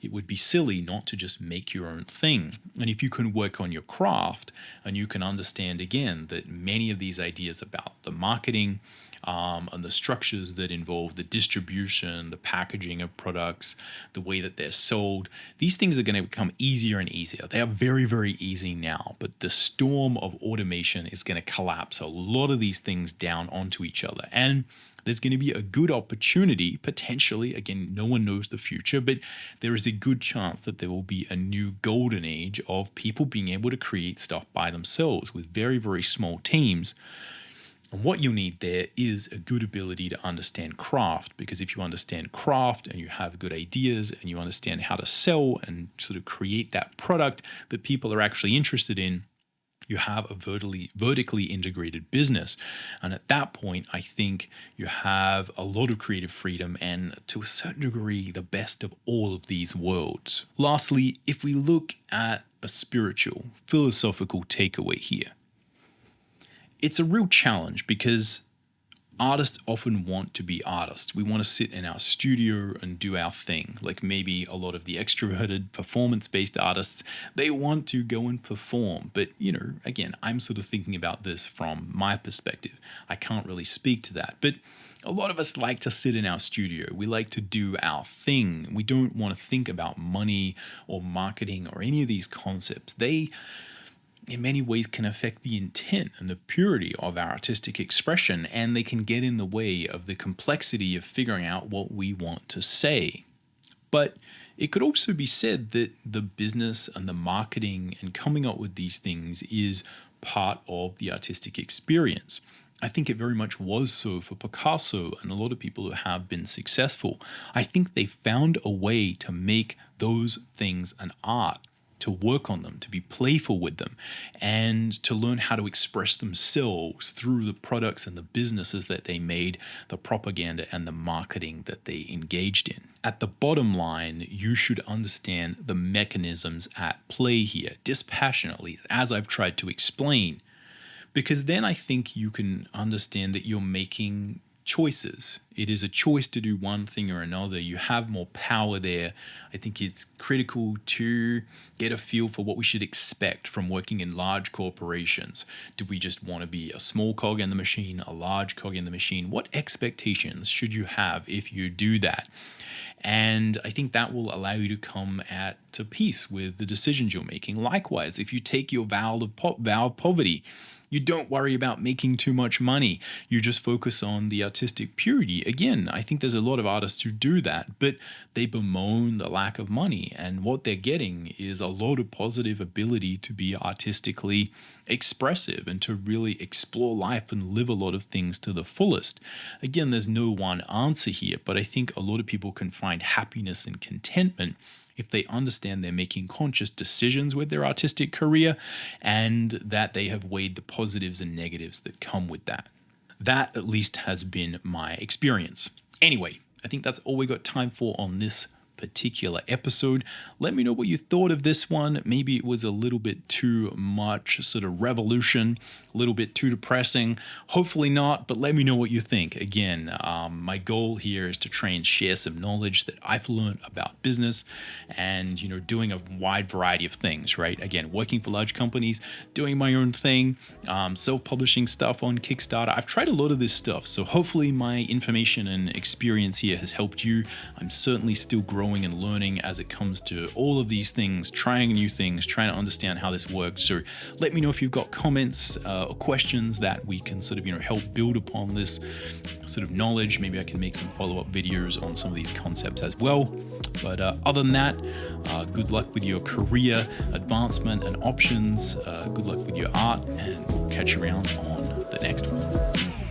it would be silly not to just make your own thing. And if you can work on your craft and you can understand, again, that many of these ideas about the marketing and the structures that involve the distribution, the packaging of products, the way that they're sold, these things are going to become easier and easier. They are very easy now, but the storm of automation is going to collapse a lot of these things down onto each other. And there's going to be a good opportunity, potentially, again, no one knows the future, but there is a good chance that there will be a new golden age of people being able to create stuff by themselves with very small teams. And what you need there is a good ability to understand craft, because if you understand craft and you have good ideas and you understand how to sell and sort of create that product that people are actually interested in, you have a vertically integrated business. And at that point, I think you have a lot of creative freedom and, to a certain degree, the best of all of these worlds. Lastly, if we look at a spiritual, philosophical takeaway here, it's a real challenge, because artists often want to be artists. We want to sit in our studio and do our thing. Like maybe a lot of the extroverted performance-based artists, they want to go and perform. But, again, I'm sort of thinking about this from my perspective. I can't really speak to that. But a lot of us like to sit in our studio. We like to do our thing. We don't want to think about money or marketing or any of these concepts. They, in many ways, can affect the intent and the purity of our artistic expression, and they can get in the way of the complexity of figuring out what we want to say. But it could also be said that the business and the marketing and coming up with these things is part of the artistic experience. I think it very much was so for Picasso and a lot of people who have been successful. I think they found a way to make those things an art, to work on them, to be playful with them, and to learn how to express themselves through the products and the businesses that they made, the propaganda and the marketing that they engaged in. At the bottom line, you should understand the mechanisms at play here dispassionately, as I've tried to explain, because then I think you can understand that you're making choices. It is a choice to do one thing or another. You have more power there. I think it's critical to get a feel for what we should expect from working in large corporations. Do we just want to be a small cog in the machine, a large cog in the machine? What expectations should you have if you do that? And I think that will allow you to come to peace with the decisions you're making. Likewise, if you take your vow of poverty, you don't worry about making too much money. You just focus on the artistic purity. Again, I think there's a lot of artists who do that, but they bemoan the lack of money. And what they're getting is a lot of positive ability to be artistically expressive and to really explore life and live a lot of things to the fullest. Again, there's no one answer here, but I think a lot of people can find happiness and contentment if they understand they're making conscious decisions with their artistic career and that they have weighed the positives and negatives that come with that. That, at least, has been my experience. Anyway, I think that's all we got time for on this particular episode. Let me know what you thought of this one. Maybe it was a little bit too much sort of revolution, a little bit too depressing. Hopefully not, but let me know what you think. Again, my goal here is to try and share some knowledge that I've learned about business and, doing a wide variety of things, right? Again, working for large companies, doing my own thing, self-publishing stuff on Kickstarter. I've tried a lot of this stuff, so hopefully my information and experience here has helped you. I'm certainly still growing and learning as it comes to all of these things, trying new things, trying to understand how this works. So let me know if you've got comments or questions that we can sort of, help build upon this sort of knowledge. Maybe I can make some follow-up videos on some of these concepts as well. But other than that, good luck with your career advancement and options. Good luck with your art, and we'll catch you around on the next one.